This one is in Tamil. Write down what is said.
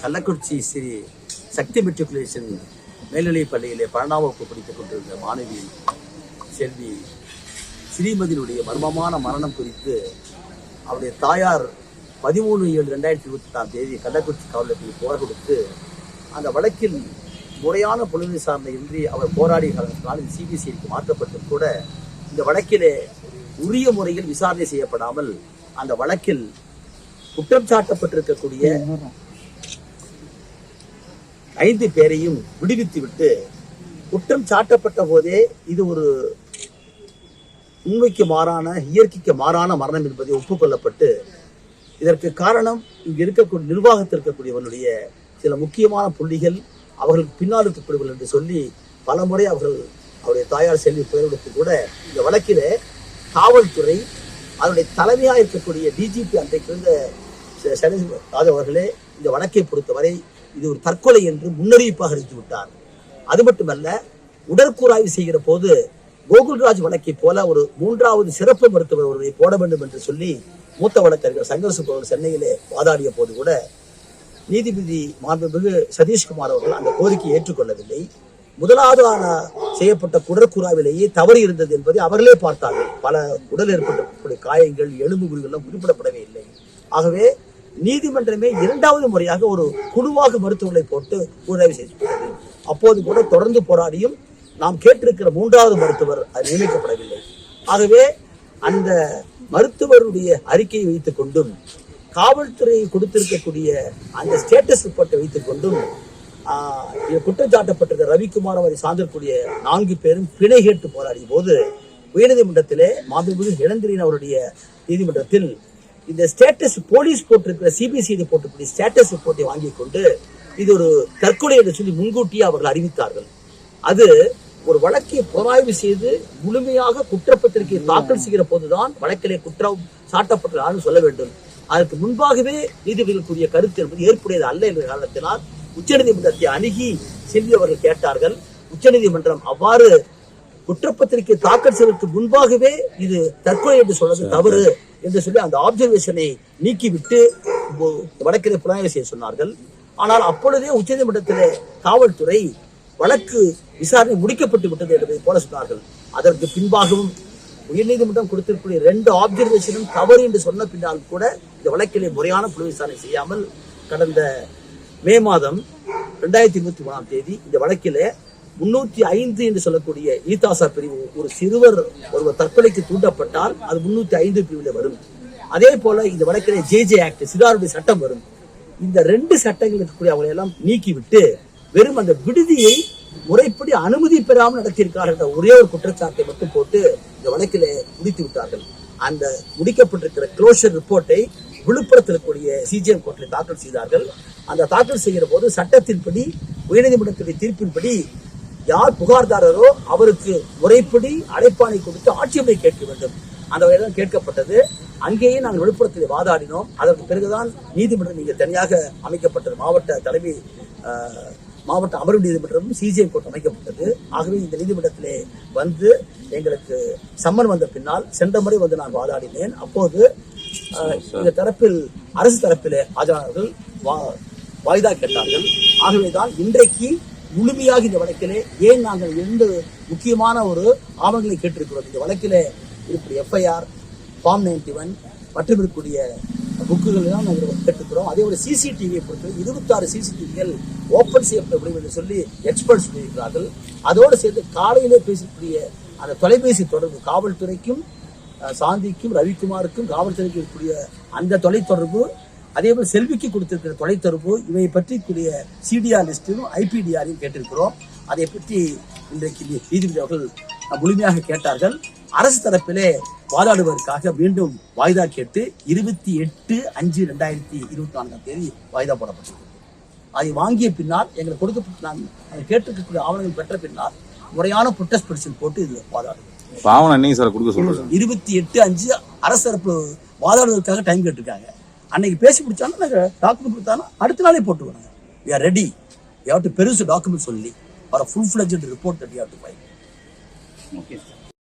கள்ளக்குறிச்சி ஸ்ரீ சக்தி மெட்ரிகுலேஷன் மேல்நிலைப் பள்ளியிலே 12ஆம் வகுப்பு படித்துக் கொண்டிருந்த மாணவி செல்வி ஸ்ரீமதியினுடைய மர்மமான மரணம் குறித்து அவருடைய தாயார் 13/7/2024 கள்ளக்குறிச்சி காவல் நிலையத்தில் புகார் கொடுத்து அந்த வழக்கில் முறையான புலன் விசாரணை இன்றி அவர் போராடிய காரணத்தினால் சிபிசிஐடிக்கு மாற்றப்பட்டு கூட இந்த வழக்கிலே உரிய முறையில் விசாரணை செய்யப்படாமல் அந்த வழக்கில் குற்றம் சாட்டப்பட்டிருக்கக்கூடிய 5 பேரையும் விடுவித்துவிட்டு குற்றம் சாட்டப்பட்ட போதே இது ஒரு உண்மைக்கு மாறான இயற்கைக்கு மாறான மரணம் என்பதை ஒப்புக்கொள்ளப்பட்டு இதற்கு காரணம் இங்கு இருக்கக்கூடிய நிர்வாகத்தில் இருக்கக்கூடியவர்களுடைய சில முக்கியமான புள்ளிகள் அவர்களுக்கு பின்னால் இருக்கக்கூடியவர்கள் என்று சொல்லி பல முறை அவருடைய தாயார் செல்வி பெயரெடுத்து கூட இந்த வழக்கிலே காவல்துறை அதனுடைய தலைமையாக இருக்கக்கூடிய டிஜிபி அன்றைக்கு இருந்த ராஜ் அவர்களே இந்த வழக்கை பொறுத்தவரை இது ஒரு தற்கொலை என்று முன்னறிவிப்பாக அறிவித்து விட்டார். அது மட்டுமல்ல, உடற்கூறாய்வு செய்கிற போது கோகுல்ராஜ் வழக்கை போல ஒரு 3வது சிறப்பு மருத்துவர் ஒருவரை போட வேண்டும் என்று சொல்லி மூத்த வழக்கறிஞர் சங்கர் சென்னையிலே வாதாடிய போது கூட நீதிபதி மாண்புமிகு சதீஷ்குமார் அவர்கள் அந்த கோரிக்கையை ஏற்றுக்கொள்ளவில்லை. முதலாவது செய்யப்பட்ட உடற்கூறாய்விலேயே தவறு இருந்தது என்பதை அவர்களே பார்த்தார்கள். பல உடல் ஏற்பட்ட காயங்கள், எலும்பு முறிவுகள் குறிப்பிடப்படவே இல்லை. ஆகவே நீதிமன்றமே 2வது முறையாக ஒரு குழுவாக மருத்துவர்களை போட்டு கூறாய்வு செய்திருக்கிறது. அப்போது கூட தொடர்ந்து போராடியும் நாம் கேட்டிருக்கிற 3வது மருத்துவர் அது நியமிக்கப்படவில்லை. ஆகவே அந்த மருத்துவருடைய அறிக்கையை வைத்துக் கொண்டும் காவல்துறை கொடுத்திருக்கக்கூடிய அந்த ஸ்டேட்டஸ் ரிப்போர்ட்டை வைத்துக் கொண்டும் குற்றம் சாட்டப்பட்டிருக்கிற ரவிக்குமார் அவரை சார்ந்திருக்கக்கூடிய 4 பேரும் பிணை கேட்டு போராடிய போது உயர்நீதிமன்றத்திலே மாண்புமிகு இளந்திரன் அவருடைய நீதிமன்றத்தில் இந்த ஸ்டேட்டஸ் போலீஸ் போட்டிருக்கிற சிபிசிஐடி போட்டிருக்கிற ஸ்டேட்டஸ் ரிப்போர்ட்டை வாங்கி கொண்டு இது ஒரு தற்கொலை என்று சொல்லி முன்கூட்டியே அவர்கள் அறிவித்தார்கள். அது ஒரு வழக்கை புலனாய்வு செய்து முழுமையாக குற்றப்பத்திரிகை தாக்கல் செய்கிற போதுதான் வழக்கிலே குற்றம் சாட்டப்பட்டதான்னு சொல்ல வேண்டும். அதற்கு முன்பாகவே நீதிபதிகள் கூறிய கருத்து என்பது ஏற்புடையது அல்ல என்ற காரணத்தினால் உச்சநீதிமன்றத்தை அணுகி செல்வி அவர்கள் கேட்டார்கள். உச்சநீதிமன்றம் அவ்வாறு குற்றப்பத்திரிகை தாக்கல் செய்வதற்கு முன்பாகவே இது தற்கொலை என்று சொல்வது தவறு என்று சொல்லி அந்த ஆப்சர்வேஷனை நீக்கிவிட்டு வழக்கிலே புலனாய்வு செய்ய சொன்னார்கள். ஆனால் அப்பொழுதே உச்சநீதிமன்றத்திலே காவல்துறை வழக்கு விசாரணை முடிக்கப்பட்டு விட்டது என்பதை போல சொன்னார்கள். அதற்கு பின்பாகவும் உயர்நீதிமன்றம் கொடுத்திருக்கூடிய 2 ஆப்சர்வேஷனும் தவறு என்று சொன்ன பின்னால் கூட இந்த வழக்கிலே முறையான புலன் விசாரணை செய்யாமல் கடந்த மே மாதம் 2023 இந்த வழக்கிலே 305 என்று சொல்லக்கூடிய ஈதாசா பிரிவு ஒரு சிறுவர் ஒருவர் தற்கொலைக்கு தூண்டப்பட்டால் அது 305 பிரிவில் வரும். அதே போல இந்த வழக்கிலே ஜே ஆக்ட் சிறாருடைய சட்டம் வரும். இந்த 2 சட்டங்கள் இருக்கக்கூடிய அவங்களை எல்லாம் நீக்கிவிட்டு வெறும் அந்த விடுதியை முறைப்படி அனுமதி பெறாமல் நடத்தியிருக்கார்கள் என்ற ஒரே ஒரு குற்றச்சாட்டை மட்டும் போட்டு இந்த வழக்கிலே முடித்து விட்டார்கள். அந்த முடிக்கப்பட்டிருக்கிற க்ளோஷர் ரிப்போர்ட்டை விழுப்புரத்தில் இருக்கக்கூடிய சிஜிஎம் கோர்ட்டில் தாக்கல் செய்தார்கள். அந்த தாக்கல் செய்கிற போது சட்டத்தின்படி உயர்நீதிமன்றத்துடைய தீர்ப்பின்படி யார் புகார்தாரரோ அவருக்கு முறைப்படி அழைப்பாணை கொடுத்து ஆட்சேபனை கேட்க வேண்டும். அந்த வகையில் கேட்கப்பட்டது. அங்கேயே நாங்கள் விழுப்புரத்தில் வாதாடினோம். அதற்கு பிறகுதான் நீதிமன்றம் இங்கே தனியாக அமைக்கப்பட்டது. மாவட்ட அமர்வு நீதிமன்றமும் சிஜிஎம் கோர்ட் அமைக்கப்பட்டது. ஆகவே இந்த நீதிமன்றத்திலே வந்து எங்களுக்கு சம்மன் வந்த பின்னால் சென்ற முறை வந்து நான் வாதாடினேன். அப்போது இந்த தரப்பில் அரசு தரப்பிலே ஆஜரானவர்கள் வாய்தா கேட்டார்கள். ஆகவேதான் இன்றைக்கு முழுமையாக இந்த வழக்கிலே ஏன் நாங்கள் 2 முக்கியமான ஒரு ஆவணங்களை கேட்டிருக்கிறோம். இந்த வழக்கிலே இப்படி எஃப்ஐஆர், ஃபார்ம் 91 மற்றும் இருக்கக்கூடிய புக்குகள் எல்லாம் நாங்கள் கேட்டிருக்கிறோம். அதே ஒரு சிசிடிவியை பொறுத்து 26 சிசிடிவிகள் ஓப்பன் செய்யப்பட முடியும் என்று சொல்லி எக்ஸ்பர்ட்ஸ் சொல்லியிருக்கிறார்கள். அதோடு சேர்த்து காலையிலே பேசக்கூடிய அந்த தொலைபேசி தொடர்பு காவல்துறைக்கும் சாந்திக்கும் ரவிக்குமாருக்கும் காவல்துறைக்கும் இருக்கக்கூடிய அந்த தொலைத்தொடர்பு, அதே போல் செல்விக்கு கொடுத்திருக்கிற தொலைத்தொடர்பு, இவை பற்றி கூடிய சிடிஆர் லிஸ்டும் ஐபிடிஆரையும் கேட்டிருக்கிறோம். அதை பற்றி இன்றைக்கு நீதிபதி அவர்கள் முழுமையாக கேட்டார்கள். அரசு தரப்பிலே வாதாடுவதற்காக மீண்டும் வாய்தா கேட்டு 28/5/2024 வாய்தா போடப்பட்டிருக்கிறது. அதை வாங்கிய பின்னால் எங்களுக்கு கொடுக்கப்பட்ட நாங்கள் கேட்டிருக்கக்கூடிய ஆவணங்கள் பெற்ற பின்னால் முறையான புரொட்டஸ்ட் பெட்டிஷன் போட்டு இது வாதாடுவோம். 28/5 அரசு தரப்பு வாதாடுவதற்காக டைம் கேட்டிருக்காங்க. அன்னைக்கு பேசி முடிச்சாலும் நாங்கள் டாக்குமெண்ட் கொடுத்தாலும் அடுத்த நாளே போட்டுருவாங்க. we are ready. you have to produce a document only for a full-fledged report that you have to file. Okay.